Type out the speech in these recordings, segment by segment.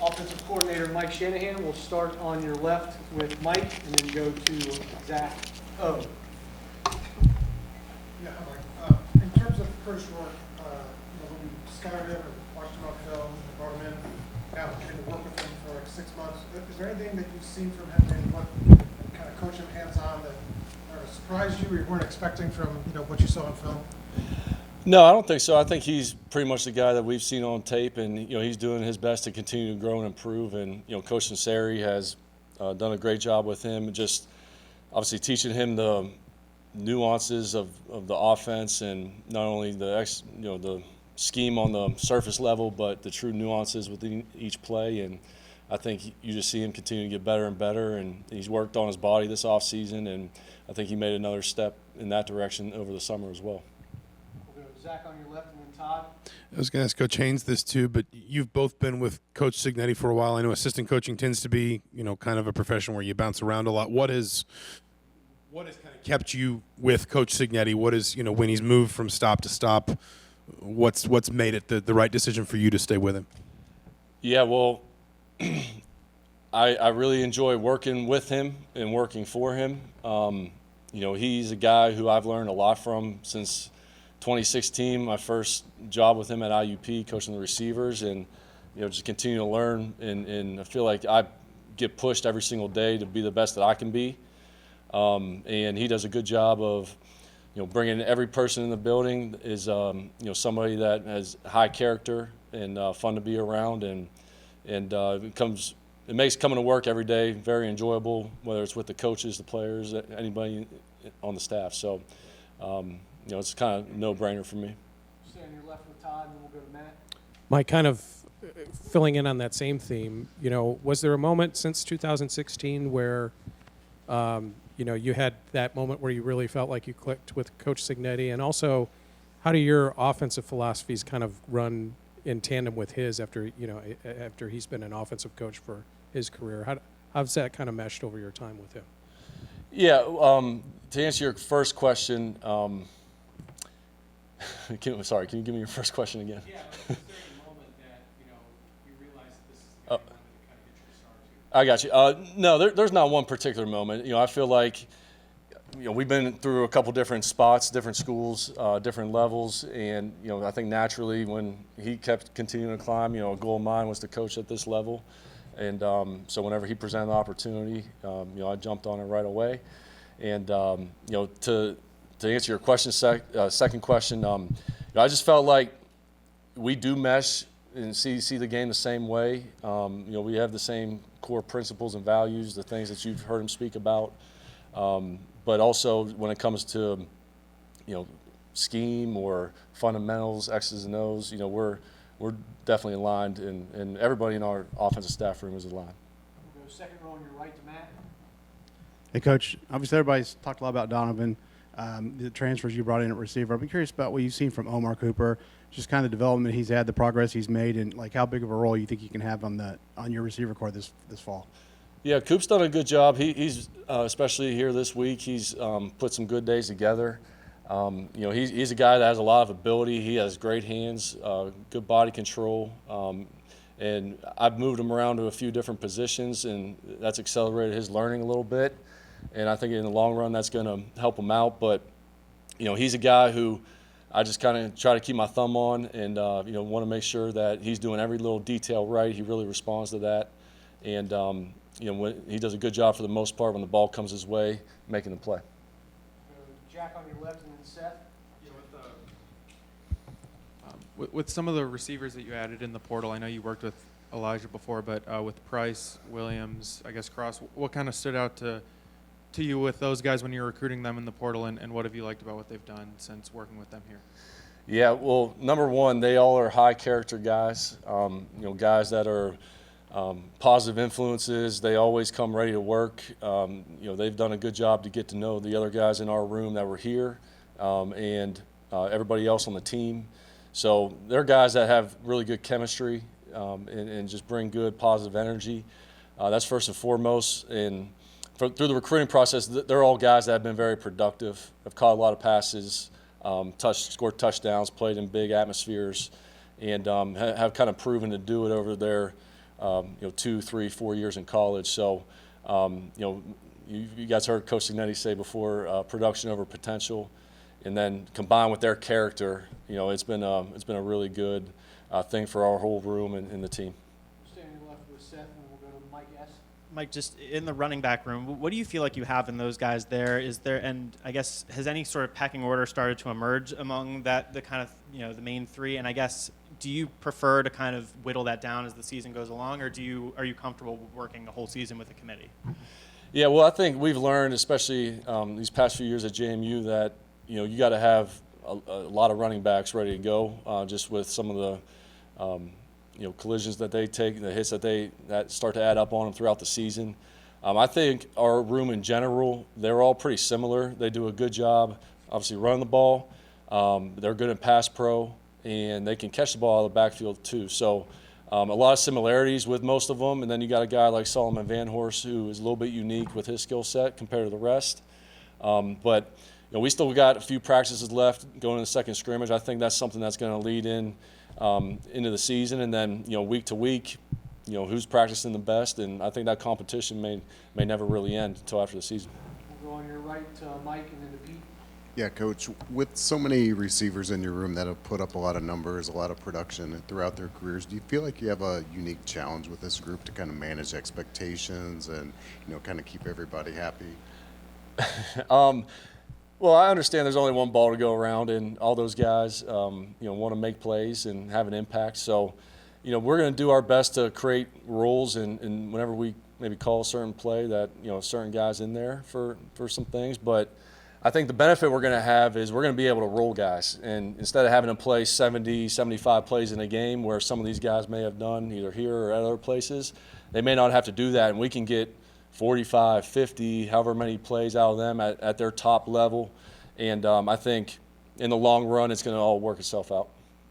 Offensive coordinator Mike Shanahan. We'll start on your left with Mike and then go to Zach O. Yeah, hi, Mike. In terms of Coach Rourke, when we scouted him and watched him on film and brought him in, now getting to work with him for like 6 months, is there anything that you've seen from him and what kind of coach him hands-on that surprised you or you weren't expecting from what you saw on film? No, I don't think so. I think he's pretty much the guy that we've seen on tape, and he's doing his best to continue to grow and improve. And Coach Nasseri has done a great job with him, just obviously teaching him the nuances of the offense and not only the scheme on the surface level, but the true nuances within each play. And I think you just see him continue to get better and better. And he's worked on his body this offseason, and I think he made another step in that direction over the summer as well. Zach on your left and then Todd. I was going to ask Coach Haynes this too, but you've both been with Coach Signetti for a while. I know assistant coaching tends to be, kind of a profession where you bounce around a lot. What has kind of kept you with Coach Signetti? What is, when he's moved from stop to stop, what's made it the right decision for you to stay with him? Yeah, well, I really enjoy working with him and working for him. He's a guy who I've learned a lot from since 2016, my first job with him at IUP, coaching the receivers, and just continue to learn. And I feel like I get pushed every single day to be the best that I can be. And he does a good job of, bringing every person in the building is, somebody that has high character and fun to be around, and it makes coming to work every day very enjoyable, whether it's with the coaches, the players, anybody on the staff. So. It's kind of no-brainer for me. Stay on your left with Todd, and then we'll go to Matt. Mike, kind of filling in on that same theme, was there a moment since 2016 where, you had that moment where you really felt like you clicked with Coach Signetti? And also, how do your offensive philosophies kind of run in tandem with his after he's been an offensive coach for his career? How's that kind of meshed over your time with him? Yeah, to answer your first question, can you give me your first question again? Yeah, was there a moment that, you realized this is the guy you wanted to kind of get your start to? I got you. No, there's not one particular moment. I feel like, we've been through a couple different spots, different schools, different levels, and, I think naturally when he kept continuing to climb, a goal of mine was to coach at this level. And so whenever he presented the opportunity, I jumped on it right away. And, to answer your question, second question, I just felt like we do mesh and see the game the same way. We have the same core principles and values, the things that you've heard him speak about. But also when it comes to, scheme or fundamentals, X's and O's, we're definitely aligned, and everybody in our offensive staff room is aligned. We'll go second row on your right to Matt. Hey, Coach, obviously everybody's talked a lot about Donovan, the transfers you brought in at receiver. I'd be curious about what you've seen from Omar Cooper, just kind of the development he's had, the progress he's made, and like how big of a role you think he can have on your receiver corps this fall. Yeah, Coop's done a good job. He's especially here this week, he's put some good days together. He's a guy that has a lot of ability. He has great hands, good body control, and I've moved him around to a few different positions, and that's accelerated his learning a little bit. And I think in the long run that's going to help him out. But he's a guy who I just kind of try to keep my thumb on, and want to make sure that he's doing every little detail right. He really responds to that, and when he does a good job for the most part when the ball comes his way, making the play. Jack on your left and then Seth. With some of the receivers that you added in the portal, I know you worked with Elijah before, but with Price, Williams, I guess Cross, what kind of stood out to you with those guys when you were recruiting them in the portal, and what have you liked about what they've done since working with them here? Yeah, well, number one, they all are high character guys, guys that are positive influences. They always come ready to work. They've done a good job to get to know the other guys in our room that were here, and everybody else on the team. So they're guys that have really good chemistry and just bring good positive energy. That's first and foremost. And through the recruiting process, they're all guys that have been very productive, have caught a lot of passes, scored touchdowns, played in big atmospheres, and have kind of proven to do it over their 2, 3, 4 years in college. So, you guys heard Coach Signetti say before, production over potential, and then combined with their character, it's been a really good thing for our whole room and the team. Standing left with Seth, and we'll go to Mike S. Mike, just in the running back room, what do you feel like you have in those guys there? Is there, and I guess, has any sort of pecking order started to emerge among the kind of, the main three? And I guess, do you prefer to kind of whittle that down as the season goes along, or are you comfortable working a whole season with a committee? Yeah, well, I think we've learned, especially these past few years at JMU, that you got to have a lot of running backs ready to go, just with some of the collisions that they take, the hits that start to add up on them throughout the season. I think our room in general, they're all pretty similar. They do a good job, obviously, running the ball. They're good in pass pro, and they can catch the ball out of the backfield too. So a lot of similarities with most of them. And then you got a guy like Solomon Van Horst, who is a little bit unique with his skill set compared to the rest. But we still got a few practices left going to the second scrimmage. I think that's something that's going to lead into the season, and then week to week, who's practicing the best, and I think that competition may never really end until after the season. We'll go on your right to Mike and then to Pete. Yeah, Coach, with so many receivers in your room that have put up a lot of numbers, a lot of production throughout their careers, do you feel like you have a unique challenge with this group to kind of manage expectations and, kind of keep everybody happy? Well, I understand there's only one ball to go around, and all those guys, want to make plays and have an impact. So, we're going to do our best to create rules, and whenever we maybe call a certain play, that certain guys in there for some things. But I think the benefit we're going to have is we're going to be able to roll guys, and instead of having to play 70, 75 plays in a game where some of these guys may have done either here or at other places, they may not have to do that, and we can get 45, 50, however many plays out of them at their top level. And I think in the long run, it's going to all work itself out.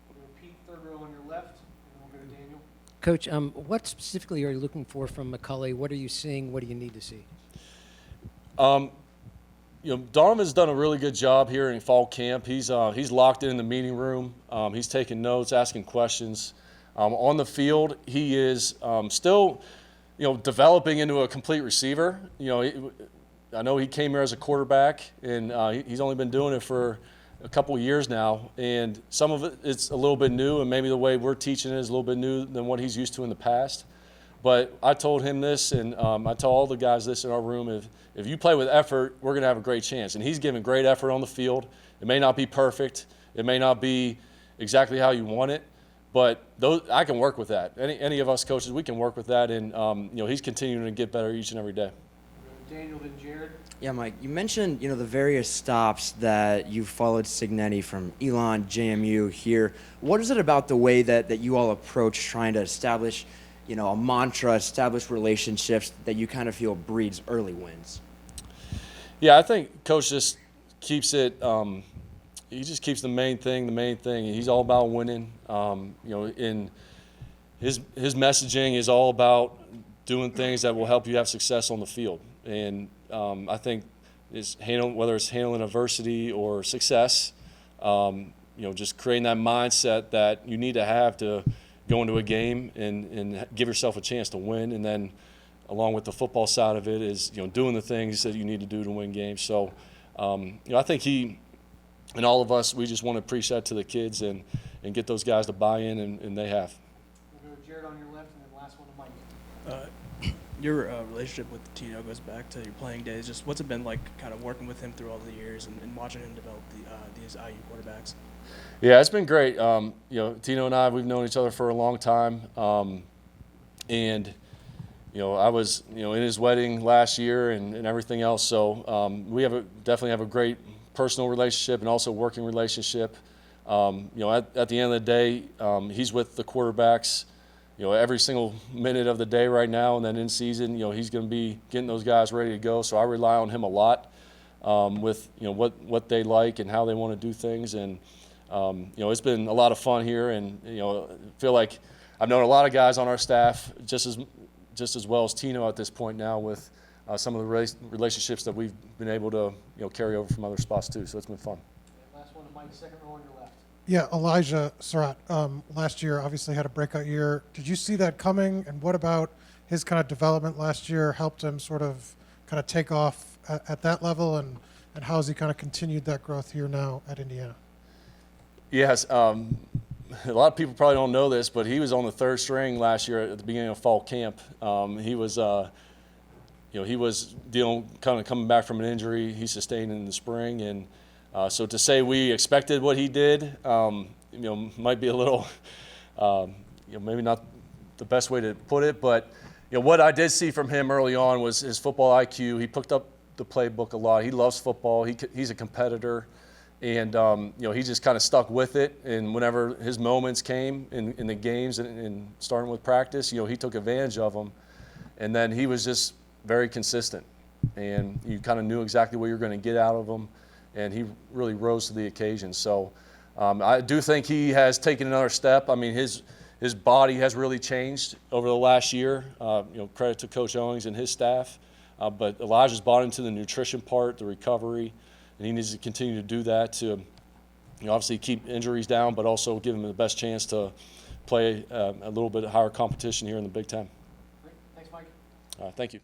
We'll go to Pete, third row on your left, and we'll go to Daniel. Coach, what specifically are you looking for from McCulley? What are you seeing? What do you need to see? Donovan's done a really good job here in fall camp. He's locked in the meeting room. He's taking notes, asking questions. On the field, he is still developing into a complete receiver. I know he came here as a quarterback, and he's only been doing it for a couple of years now. And some of it's a little bit new, and maybe the way we're teaching it is a little bit new than what he's used to in the past. But I told him this, and I tell all the guys this in our room, if you play with effort, we're going to have a great chance. And he's giving great effort on the field. It may not be perfect. It may not be exactly how you want it. But I can work with that. Any of us coaches, we can work with that, and he's continuing to get better each and every day. Daniel, then Jared. Yeah, Mike, you mentioned the various stops that you followed Signetti from Elon, JMU here. What is it about the way that you all approach trying to establish a mantra, establish relationships that you kind of feel breeds early wins? Yeah, I think Coach just keeps it. He just keeps the main thing. He's all about winning. In his messaging is all about doing things that will help you have success on the field. And I think whether it's handling adversity or success, just creating that mindset that you need to have to go into a game and give yourself a chance to win. And then along with the football side of it is, doing the things that you need to do to win games. So, I think he and all of us, we just want to preach that to the kids and get those guys to buy in, and they have. We'll go to Jared on your left, and then last one to Mike. Your relationship with Tino goes back to your playing days. Just what's it been like kind of working with him through all the years and watching him develop these IU quarterbacks? Yeah, it's been great. Tino and I, we've known each other for a long time. And I was, in his wedding last year and everything else. So we definitely have a great personal relationship and also working relationship. At the end of the day, he's with the quarterbacks, every single minute of the day right now. And then in season, he's going to be getting those guys ready to go. So I rely on him a lot with, what they like and how they want to do things. And, it's been a lot of fun here. And, I feel like I've known a lot of guys on our staff just as well as Tino at this point now with some of the relationships that we've been able to carry over from other spots too. So it's been fun. Last one to Mike, second row on your left. Yeah, Elijah Surratt, last year obviously had a breakout year. Did you see that coming? And what about his kind of development last year helped him sort of kind of take off at that level? And how has he kind of continued that growth here now at Indiana? Yes, a lot of people probably don't know this, but he was on the third string last year at the beginning of fall camp. He was, he was kind of coming back from an injury he sustained in the spring, and so to say we expected what he did, might be a little, maybe not the best way to put it, but what I did see from him early on was his football IQ. He picked up the playbook a lot. He loves football. He's a competitor. And, he just kind of stuck with it. And whenever his moments came in the games and starting with practice, he took advantage of them. And then he was just very consistent. And you kind of knew exactly what you were going to get out of him. And he really rose to the occasion. So I do think he has taken another step. I mean, his body has really changed over the last year. Credit to Coach Owings and his staff. But Elijah's bought into the nutrition part, the recovery. And he needs to continue to do that to, obviously keep injuries down, but also give him the best chance to play a little bit higher competition here in the Big Ten. Great. Thanks, Mike. Thank you.